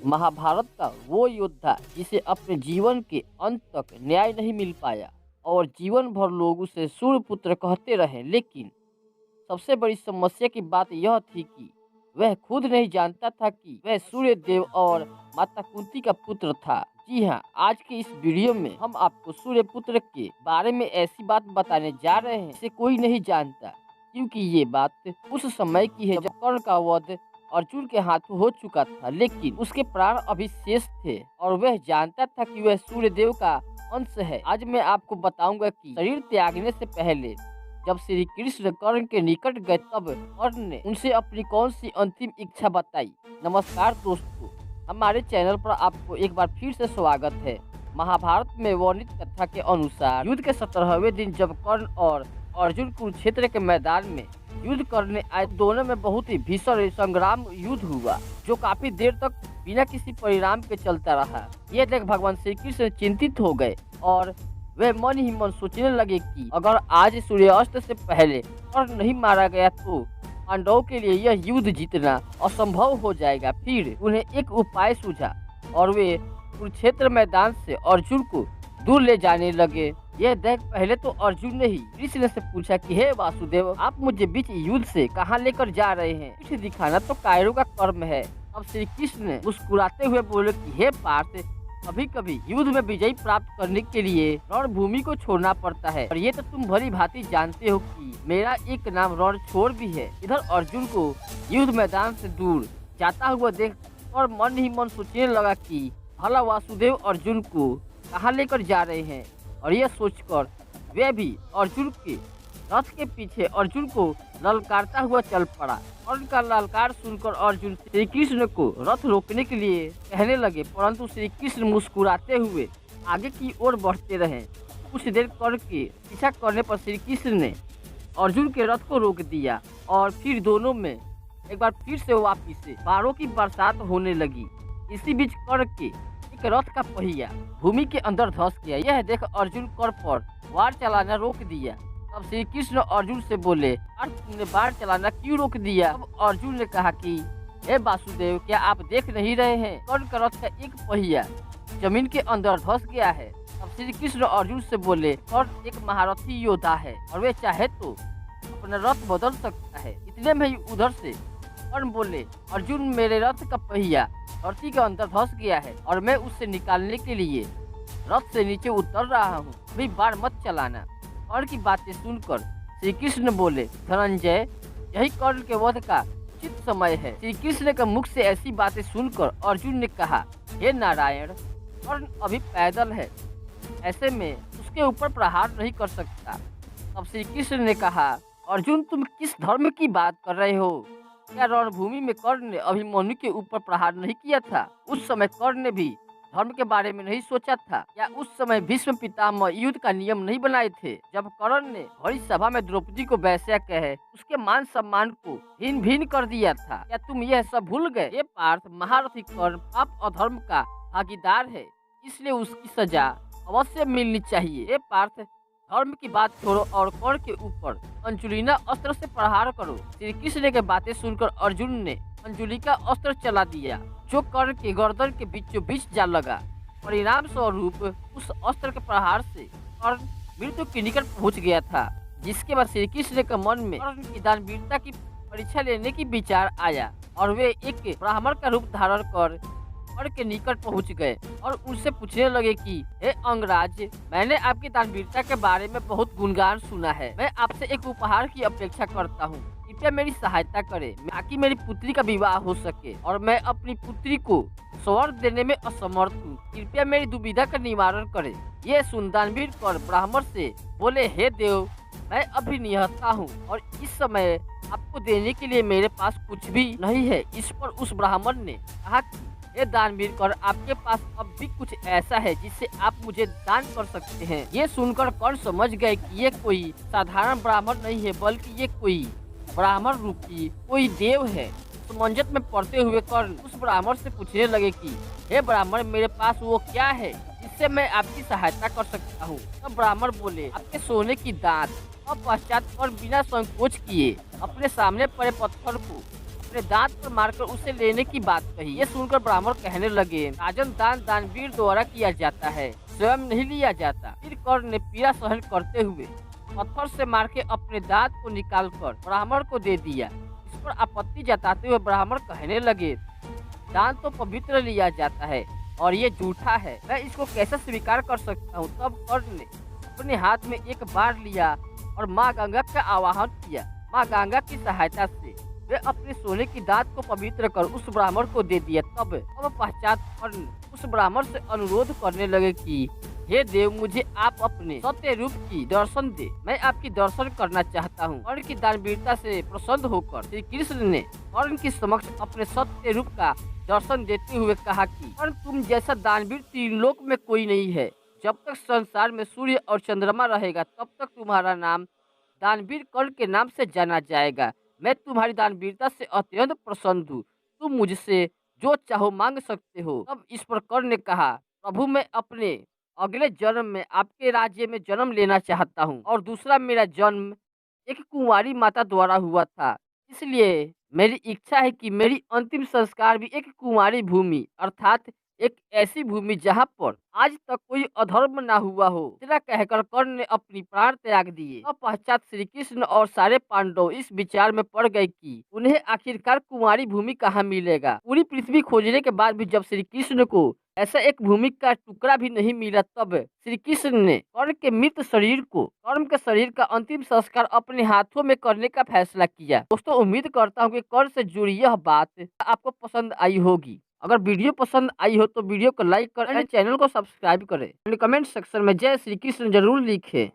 महाभारत का वो योद्धा जिसे अपने जीवन के अंत तक न्याय नहीं मिल पाया और जीवन भर लोग उसे सूर्यपुत्र कहते रहे, लेकिन सबसे बड़ी समस्या की बात यह थी कि वह खुद नहीं जानता था कि वह सूर्य देव और माता कुंती का पुत्र था। जी हाँ, आज के इस वीडियो में हम आपको सूर्य पुत्र के बारे में ऐसी बात बताने जा रहे हैं जिसे कोई नहीं जानता, क्योंकि ये बात उस समय की है जब कर्ण का वध अर्जुन के हाथों हो चुका था, लेकिन उसके प्राण अभी शेष थे और वह जानता था कि वह सूर्य देव का अंश है। आज मैं आपको बताऊंगा कि शरीर त्यागने से पहले जब श्री कृष्ण कर्ण के निकट गए तब कर्ण ने उनसे अपनी कौन सी अंतिम इच्छा बताई। नमस्कार दोस्तों, हमारे चैनल पर आपको एक बार फिर से स्वागत है। महाभारत में वर्णित कथा के अनुसार युद्ध के 17वें दिन जब कर्ण और अर्जुन कुरुक्षेत्र के मैदान में युद्ध करने आए, दोनों में बहुत ही भीषण संग्राम युद्ध हुआ जो काफी देर तक बिना किसी परिणाम के चलता रहा। ये देख भगवान श्री कृष्ण चिंतित हो गए और वे मन ही मन सोचने लगे कि अगर आज सूर्यास्त से पहले कर्ण नहीं मारा गया तो पांडवों के लिए यह युद्ध जीतना असंभव हो जाएगा। फिर उन्हें एक उपाय सूझा और वे कुरुक्षेत्र मैदान से अर्जुन को दूर ले जाने लगे। यह देख पहले तो अर्जुन ने ही कृष्ण से पूछा कि हे वासुदेव, आप मुझे बीच युद्ध से कहाँ लेकर जा रहे हैं? पीठ दिखाना तो कायरों का कर्म है। अब श्री कृष्ण ने मुस्कुराते हुए बोले कि हे पार्थ, कभी कभी युद्ध में विजय प्राप्त करने के लिए रणभूमि को छोड़ना पड़ता है और ये तो तुम भली भांति जानते हो कि मेरा एक नाम रणछोड़ भी है। इधर अर्जुन को युद्ध मैदान से दूर जाता हुआ देख और मन ही मन सोचने लगा कि भला वासुदेव अर्जुन को कहाँ लेकर जा रहे हैं, और यह सोचकर वे भी अर्जुन के रथ के पीछे अर्जुन को ललकारता हुआ चल पड़ा। और उनका ललकार सुनकर अर्जुन श्री कृष्ण को रथ रोकने के लिए कहने लगे, परंतु श्री कृष्ण मुस्कुराते हुए आगे की ओर बढ़ते रहे। कुछ देर करके पीछा करने पर श्री कृष्ण ने अर्जुन के रथ को रोक दिया और फिर दोनों में एक बार फिर से वापिस से बारों की बरसात होने लगी। इसी बीच कर्ण के एक रथ का पहिया भूमि के अंदर धंस गया। यह देख अर्जुन कर्ण पर वार चलाना रोक दिया। तब श्री कृष्ण अर्जुन से बोले, तुमने वार चलाना क्यों रोक दिया? अब अर्जुन ने कहा कि हे वासुदेव, क्या आप देख नहीं रहे हैं कर्ण का रथ का एक पहिया जमीन के अंदर धंस गया है। अब श्री कृष्ण अर्जुन से बोले, कर्ण एक महारथी योद्धा है और वे चाहे तो अपना रथ बदल सकता है। इतने में ही उधर से कर्ण बोले, अर्जुन, मेरे रथ का पहिया धरती के अंदर धंस गया है और मैं उससे निकालने के लिए रथ से नीचे उतर रहा हूँ, अभी बार मत चलाना। कर्ण की बातें सुनकर श्री कृष्ण बोले, धनंजय, यही कर्ण के वध का उचित समय है। श्री कृष्ण के मुख से ऐसी बातें सुनकर अर्जुन ने कहा, हे नारायण, कर्ण अभी पैदल है, ऐसे में उसके ऊपर प्रहार नहीं कर सकता। तब श्री कृष्ण ने कहा, अर्जुन, तुम किस धर्म की बात कर रहे हो? क्या रणभूमि में कर्ण ने अभिमन्यु के ऊपर प्रहार नहीं किया था? उस समय कर्ण ने भी धर्म के बारे में नहीं सोचा था? या उस समय भीष्म पितामह युद्ध का नियम नहीं बनाए थे? जब कर्ण ने बड़ी सभा में द्रौपदी को वेश्या कहे उसके मान सम्मान को हीन भीन कर दिया था? क्या तुम यह सब भूल गए? ये पार्थ, महारथी कर्ण पाप और धर्म का भागीदार है, इसलिए उसकी सजा अवश्य मिलनी चाहिए। ये पार्थ, धर्म की बात छोड़ो और कर्ण के ऊपर अंजुलिना अस्त्र से प्रहार करो। श्री कृष्ण की बातें सुनकर अर्जुन ने अंजुलि का अस्त्र चला दिया जो कर्ण के गर्दन के बीचों बीच जा लगा। परिणाम स्वरूप उस अस्त्र के प्रहार से कर्ण मृत्यु के निकट पहुंच गया था, जिसके बाद श्री कृष्ण के मन में कर्ण की दानवीरता की परीक्षा लेने की विचार आया और वे एक ब्राह्मण का रूप धारण कर कर्ण के निकट पहुंच गए और उनसे पूछने लगे कि हे अंगराज, मैंने आपकी दानवीरता के बारे में बहुत गुणगान सुना है। मैं आपसे एक उपहार की अपेक्षा करता हूँ, कृपया मेरी सहायता करें ताकि मेरी पुत्री का विवाह हो सके और मैं अपनी पुत्री को स्वर्ग देने में असमर्थ हूँ। कृपया मेरी दुविधा का निवारण करें। ये सुन दानवीर कर्ण ब्राह्मण से बोले, हे देव, मैं अभी निहत्था हूँ और इस समय आपको देने के लिए मेरे पास कुछ भी नहीं है। इस पर उस ब्राह्मण ने कहा, ये दानवीर कर्ण, आपके पास अब भी कुछ ऐसा है जिससे आप मुझे दान कर सकते हैं? ये सुनकर कर्ण समझ गए कि ये कोई साधारण ब्राह्मण नहीं है, बल्कि ये कोई ब्राह्मण रूपी कोई देव है। समंजस में पड़ते हुए कर्ण उस ब्राह्मण से पूछने लगे कि हे ब्राह्मण, मेरे पास वो क्या है जिससे मैं आपकी सहायता कर सकता हूँ? तब ब्राह्मण बोले, आपके सोने की दांत। और पश्चात कर्ण बिना संकोच किए अपने सामने पड़े पत्थर को अपने दांत पर मारकर उसे लेने की बात कही। ये सुनकर ब्राह्मण कहने लगे, राजन, दान दानवीर द्वारा किया जाता है, स्वयं नहीं लिया जाता। फिर कर्ण ने पीड़ा सहन करते हुए पत्थर से मार के अपने दांत को निकालकर ब्राह्मण को दे दिया। इस पर आपत्ति जताते हुए ब्राह्मण कहने लगे, दान तो पवित्र लिया जाता है और ये झूठा है, मैं इसको कैसे स्वीकार कर सकता हूँ। तब कर्ण ने अपने हाथ में एक बाढ़ लिया और माँ गंगा का आवाहन किया। माँ गंगा की सहायता से वे अपने सोने की दांत को पवित्र कर उस ब्राह्मण को दे दिया। तब पश्चात कर्ण उस ब्राह्मण से अनुरोध करने लगे कि हे देव, मुझे आप अपने सत्य रूप की दर्शन दे, मैं आपकी दर्शन करना चाहता हूँ। कर्ण की दानवीरता से प्रसन्न होकर श्री कृष्ण ने कर्ण के समक्ष अपने सत्य रूप का दर्शन देते हुए कहा कि कर्ण, तुम जैसा दानवीर तीनलोक में कोई नहीं है। जब तक संसार में सूर्य और चंद्रमा रहेगा तब तक तुम्हारा नाम दानवीर कर्ण के नाम से जाना जाएगा। मैं तुम्हारी दानवीरता से अत्यंत प्रसन्न हूँ। तुम मुझसे जो चाहो मांग सकते हो। तब इस पर कर्ण ने कहा, प्रभु, मैं अपने अगले जन्म में आपके राज्य में जन्म लेना चाहता हूँ और दूसरा मेरा जन्म एक कुंवारी माता द्वारा हुआ था, इसलिए मेरी इच्छा है कि मेरी अंतिम संस्कार भी एक कुंवारी भूमि अर्थात एक ऐसी भूमि जहाँ पर आज तक कोई अधर्म ना हुआ हो। इतना कहकर कर्ण ने अपनी प्राण त्याग दिए। तब पश्चात श्री कृष्ण और सारे पांडव इस विचार में पड़ गए कि उन्हें आखिरकार कुंवारी भूमि कहाँ मिलेगा। पूरी पृथ्वी खोजने के बाद भी जब श्री कृष्ण को ऐसा एक भूमि का टुकड़ा भी नहीं मिला, तब श्री कृष्ण ने कर्ण के मृत शरीर को कर्ण के शरीर का अंतिम संस्कार अपने हाथों में करने का फैसला किया। दोस्तों, उम्मीद करता हूँ कि कर्ण से जुड़ी यह बात आपको पसंद आई होगी। अगर वीडियो पसंद आई हो तो वीडियो को लाइक करें, चैनल को सब्सक्राइब करें, कमेंट सेक्शन में जय श्री कृष्ण जरूर लिखें।